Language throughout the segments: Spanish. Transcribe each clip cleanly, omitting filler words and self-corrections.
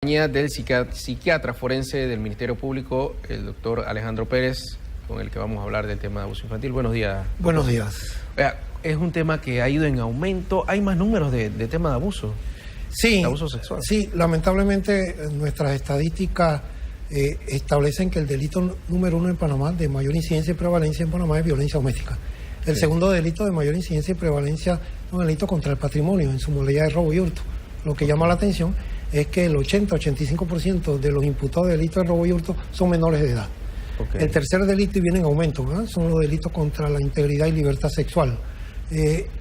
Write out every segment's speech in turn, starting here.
Del psiquiatra forense del Ministerio Público, el doctor Alejandro Pérez, con el que vamos a hablar del tema de abuso infantil. Buenos días. Buenos días. Es un tema que ha ido en aumento. ¿Hay más números de tema de abuso? Sí, de abuso sexual. Sí, lamentablemente nuestras estadísticas establecen que el delito número uno en Panamá de mayor incidencia y prevalencia en Panamá es violencia doméstica. El segundo delito de mayor incidencia y prevalencia es un delito contra el patrimonio, en su modalidad de robo y hurto. Lo que llama la atención es que el 80-85% de los imputados de delitos de robo y hurto son menores de edad. Okay. El tercer delito, y viene en aumento, son los delitos contra la integridad y libertad sexual.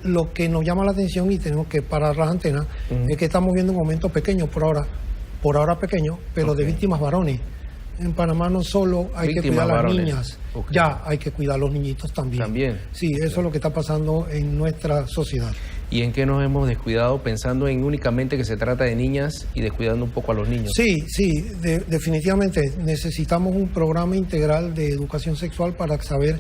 Lo que nos llama la atención y tenemos que parar las antenas es que estamos viendo un aumento pequeño por ahora pequeño, pero de víctimas varones. En Panamá no solo hay que cuidar a las niñas, ya hay que cuidar a los niñitos también. Sí, eso es lo que está pasando en nuestra sociedad. ¿Y en qué nos hemos descuidado pensando en únicamente que se trata de niñas y descuidando un poco a los niños? Sí, definitivamente necesitamos un programa integral de educación sexual para saber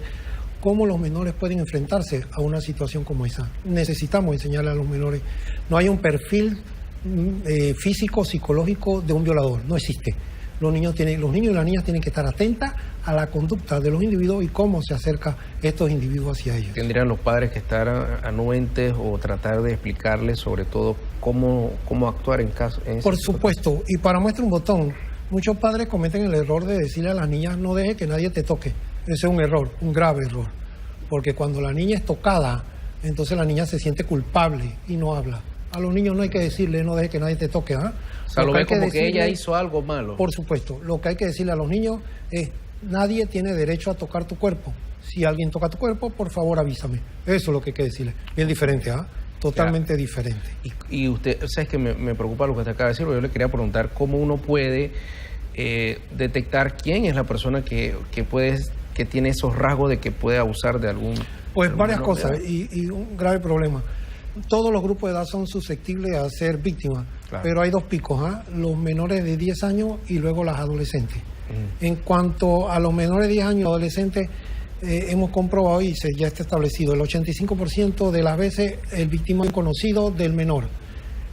cómo los menores pueden enfrentarse a una situación como esa. Necesitamos enseñarle a los menores. No hay un perfil físico, psicológico de un violador, no existe. Los niños y las niñas tienen que estar atentas a la conducta de los individuos y cómo se acerca estos individuos hacia ellos. ¿Tendrían los padres que estar anuentes o tratar de explicarles sobre todo cómo actuar en caso? Por supuesto, y para muestra un botón, muchos padres cometen el error de decirle a las niñas no deje que nadie te toque. Ese es un error, un grave error, porque cuando la niña es tocada, entonces la niña se siente culpable y no habla. A los niños no hay que decirle no deje que nadie te toque, ¿ah? O sea, lo ve como que ella hizo algo malo. Por supuesto, lo que hay que decirle a los niños es nadie tiene derecho a tocar tu cuerpo. Si alguien toca tu cuerpo, por favor avísame. Eso es lo que hay que decirle. Bien diferente, ¿ah? Totalmente diferente. Y usted, ¿sabes que me preocupa lo que usted acaba de decir? Porque yo le quería preguntar cómo uno puede detectar quién es la persona que tiene esos rasgos de que puede abusar de algún... Pues varias cosas y un grave problema. Todos los grupos de edad son susceptibles a ser víctimas, pero hay dos picos, los menores de 10 años y luego las adolescentes. En cuanto a los menores de 10 años y adolescentes, hemos comprobado y ya está establecido, el 85% de las veces el víctima es conocido del menor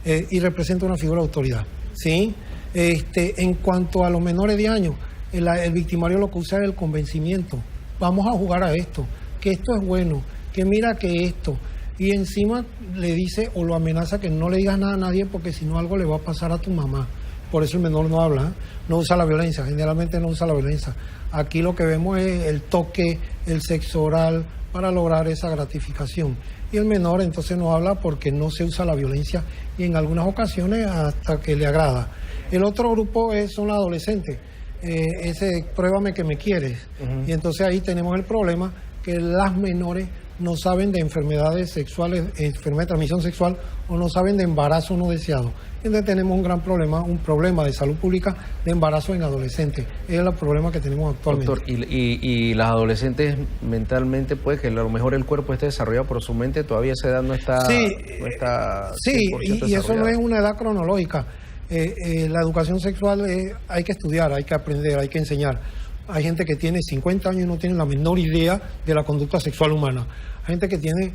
y representa una figura de autoridad. ¿Sí? En cuanto a los menores de 10 años, el victimario lo que usa es el convencimiento. Vamos a jugar a esto, que esto es bueno, que mira que esto... Y encima le dice o lo amenaza que no le digas nada a nadie porque si no algo le va a pasar a tu mamá. Por eso el menor no habla, no usa la violencia, generalmente no usa la violencia. Aquí lo que vemos es el toque, el sexo oral para lograr esa gratificación. Y el menor entonces no habla porque no se usa la violencia y en algunas ocasiones hasta que le agrada. El otro grupo son los adolescentes, pruébame que me quieres. Y entonces ahí tenemos el problema que las menores no saben de enfermedades sexuales, enfermedad de transmisión sexual, o no saben de embarazo no deseado. Entonces tenemos un problema de salud pública de embarazo en adolescentes. Es el problema que tenemos actualmente. Doctor, y las adolescentes mentalmente, pues que a lo mejor el cuerpo esté desarrollado, pero su mente todavía a esa edad no está... Sí, y eso no es una edad cronológica. La educación sexual hay que estudiar, hay que aprender, hay que enseñar. Hay gente que tiene 50 años y no tiene la menor idea de la conducta sexual humana. Hay gente que tiene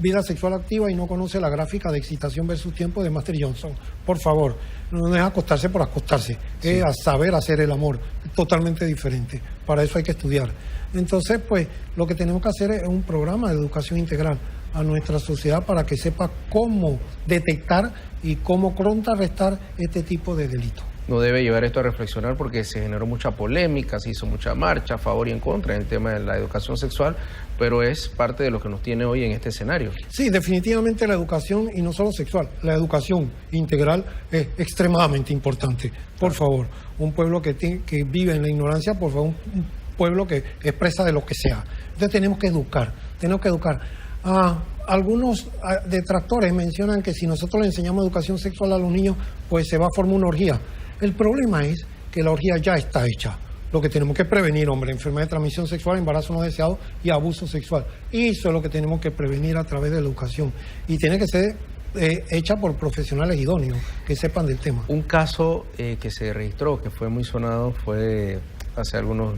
vida sexual activa y no conoce la gráfica de excitación versus tiempo de Master Johnson. Por favor, no es acostarse por acostarse, es a saber hacer el amor. Es totalmente diferente. Para eso hay que estudiar. Entonces, pues, lo que tenemos que hacer es un programa de educación integral a nuestra sociedad para que sepa cómo detectar y cómo contrarrestar este tipo de delitos. No debe llevar esto a reflexionar porque se generó mucha polémica, se hizo mucha marcha a favor y en contra en el tema de la educación sexual, pero es parte de lo que nos tiene hoy en este escenario. Sí, definitivamente la educación, y no solo sexual, la educación integral es extremadamente importante. Por favor, un pueblo que vive en la ignorancia, por favor, un pueblo que expresa de lo que sea. Entonces tenemos que educar. Algunos detractores mencionan que si nosotros le enseñamos educación sexual a los niños, pues se va a formar una orgía. El problema es que la orgía ya está hecha. Lo que tenemos que prevenir, enfermedad de transmisión sexual, embarazo no deseado y abuso sexual. Y eso es lo que tenemos que prevenir a través de la educación. Y tiene que ser hecha por profesionales idóneos que sepan del tema. Un caso que se registró, que fue muy sonado, fue hace algunos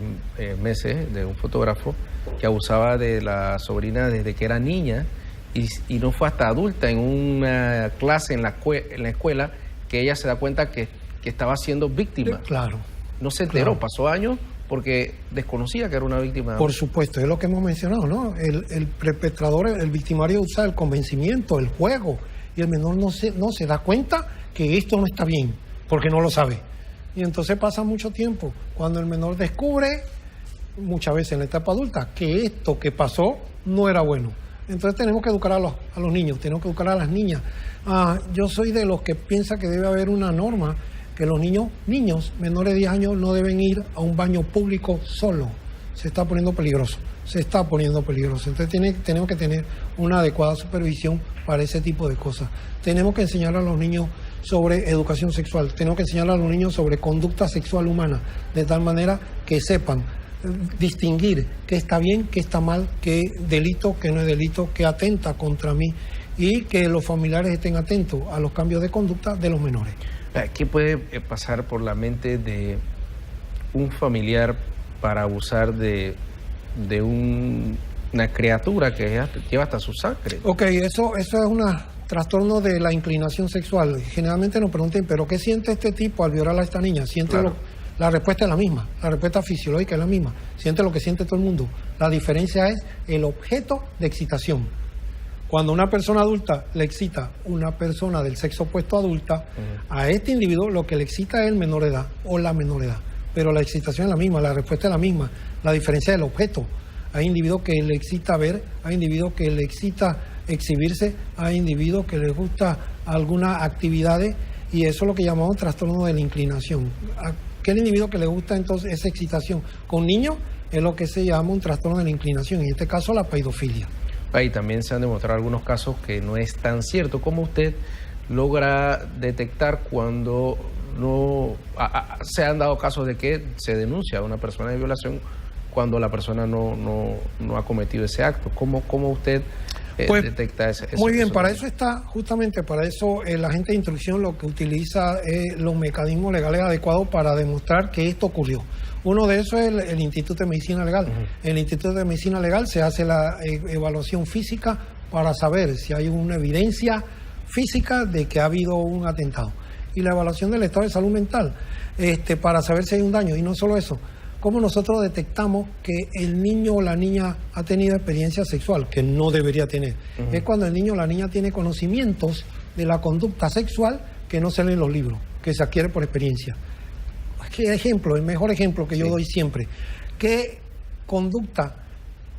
meses, de un fotógrafo que abusaba de la sobrina desde que era niña y no fue hasta adulta en una clase en la escuela que ella se da cuenta que estaba siendo víctima. Claro. No se enteró, Claro. pasó años porque desconocía que era una víctima. Por supuesto, es lo que hemos mencionado, ¿no? El perpetrador, el victimario usa el convencimiento, el juego, y el menor no se da cuenta que esto no está bien, porque no lo sabe. Y entonces pasa mucho tiempo. Cuando el menor descubre, muchas veces en la etapa adulta, que esto que pasó no era bueno. Entonces tenemos que educar a los niños, tenemos que educar a las niñas. Yo soy de los que piensa que debe haber una norma que los niños menores de 10 años no deben ir a un baño público solo. Se está poniendo peligroso. Entonces tenemos que tener una adecuada supervisión para ese tipo de cosas. Tenemos que enseñar a los niños sobre educación sexual, tenemos que enseñar a los niños sobre conducta sexual humana, de tal manera que sepan distinguir qué está bien, qué está mal, qué delito, qué no es delito, qué atenta contra mí, y que los familiares estén atentos a los cambios de conducta de los menores. ¿Qué puede pasar por la mente de un familiar para abusar de una criatura que lleva hasta su sangre? Ok, eso es un trastorno de la inclinación sexual. Generalmente nos preguntan, ¿pero qué siente este tipo al violar a esta niña? Claro. La respuesta es la misma, la respuesta fisiológica es la misma. Siente lo que siente todo el mundo. La diferencia es el objeto de excitación. Cuando una persona adulta le excita una persona del sexo opuesto adulta, a este individuo lo que le excita es el menor de edad o la menor edad. Pero la excitación es la misma, la respuesta es la misma. La diferencia es el objeto. Hay individuos que le excita ver, hay individuos que le excita exhibirse, hay individuos que les gusta algunas actividades, y eso es lo que llamamos trastorno de la inclinación. Aquel individuo que le gusta entonces esa excitación con niños es lo que se llama un trastorno de la inclinación, en este caso la paidofilia. Y también se han demostrado algunos casos que no es tan cierto. ¿Cómo usted logra detectar cuando no se han dado casos de que se denuncia a una persona de violación cuando la persona no ha cometido ese acto? ¿Cómo usted detecta ese? Muy bien, para eso está, justamente para eso el agente de instrucción lo que utiliza es los mecanismos legales adecuados para demostrar que esto ocurrió. Uno de esos es el Instituto de Medicina Legal. En el Instituto de Medicina Legal se hace la evaluación física para saber si hay una evidencia física de que ha habido un atentado. Y la evaluación del estado de salud mental, para saber si hay un daño. Y no solo eso, cómo nosotros detectamos que el niño o la niña ha tenido experiencia sexual, que no debería tener. Es cuando el niño o la niña tiene conocimientos de la conducta sexual que no se leen en los libros, que se adquiere por experiencia. ¿Qué ejemplo? El mejor ejemplo que yo doy siempre. ¿Qué conducta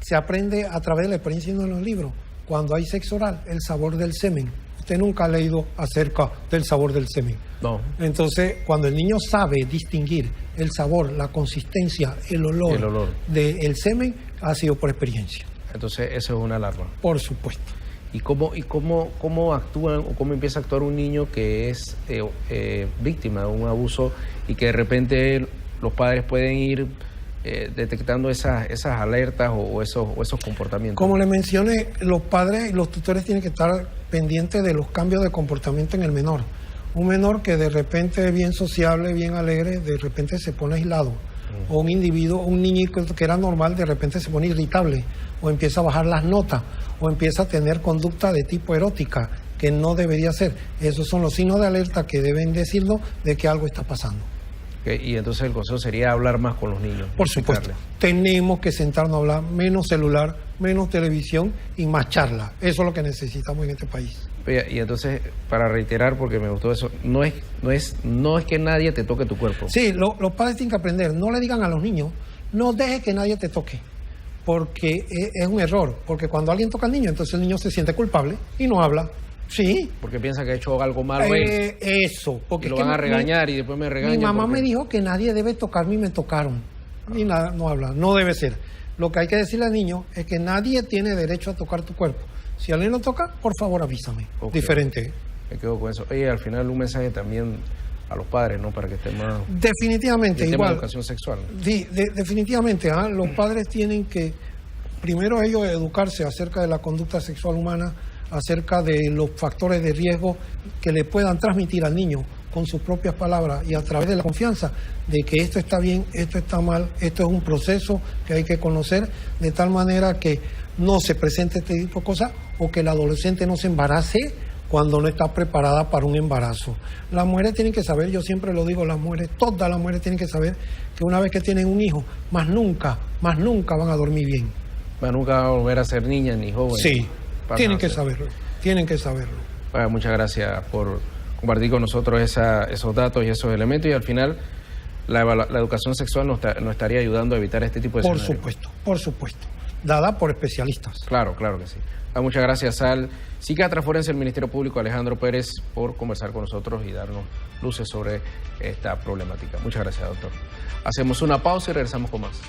se aprende a través de la experiencia en los libros? Cuando hay sexo oral, el sabor del semen. Usted nunca ha leído acerca del sabor del semen. No. Entonces, cuando el niño sabe distinguir el sabor, la consistencia, el olor del semen, ha sido por experiencia. Entonces, eso es una alarma. Por supuesto. ¿Y cómo actúan o cómo empieza a actuar un niño que es víctima de un abuso y que de repente los padres pueden ir detectando esas alertas o esos comportamientos? Como le mencioné, los padres y los tutores tienen que estar pendientes de los cambios de comportamiento en el menor. Un menor que de repente es bien sociable, bien alegre, de repente se pone aislado. O un individuo, un niño que era normal, de repente se pone irritable, o empieza a bajar las notas, o empieza a tener conducta de tipo erótica, que no debería ser. Esos son los signos de alerta que deben decirnos de que algo está pasando. Y entonces el consejo sería hablar más con los niños. Por supuesto, tenemos que sentarnos a hablar, menos celular, menos televisión y más charla. Eso es lo que necesitamos en este país. Y entonces, para reiterar, porque me gustó eso, no es que nadie te toque tu cuerpo. Sí, los padres tienen que aprender. No le digan a los niños, no deje que nadie te toque, porque es un error. Porque cuando alguien toca al niño, entonces el niño se siente culpable y no habla. Sí. Porque piensa que ha hecho algo malo él. Eso. Porque y lo van a regañar y después me regañan. Mi mamá me dijo que nadie debe tocarme y me tocaron. Y nada, no habla. No debe ser. Lo que hay que decirle al niño es que nadie tiene derecho a tocar tu cuerpo. Si alguien lo toca, por favor avísame. Okay. Diferente. Me quedo con eso. Oye, al final un mensaje también a los padres, ¿no? Para que estén más... Definitivamente, el igual. Tema de educación sexual. Sí, definitivamente. Los padres tienen que, primero ellos, educarse acerca de la conducta sexual humana, acerca de los factores de riesgo que le puedan transmitir al niño con sus propias palabras y a través de la confianza de que esto está bien, esto está mal, esto es un proceso que hay que conocer, de tal manera que no se presente este tipo de cosas o que el adolescente no se embarace cuando no está preparada para un embarazo. Las mujeres tienen que saber, yo siempre lo digo, todas las mujeres tienen que saber que una vez que tienen un hijo, más nunca van a dormir bien. Más nunca van a volver a ser niñas ni jóvenes. Sí, tienen que saberlo. Bueno, muchas gracias por compartir con nosotros esos datos y esos elementos, y al final la educación sexual nos estaría ayudando a evitar este tipo de escenarios. Por supuesto, dada por especialistas. Claro que sí. Muchas gracias al psiquiatra forense del Ministerio Público, Alejandro Pérez, por conversar con nosotros y darnos luces sobre esta problemática. Muchas gracias, doctor. Hacemos una pausa y regresamos con más.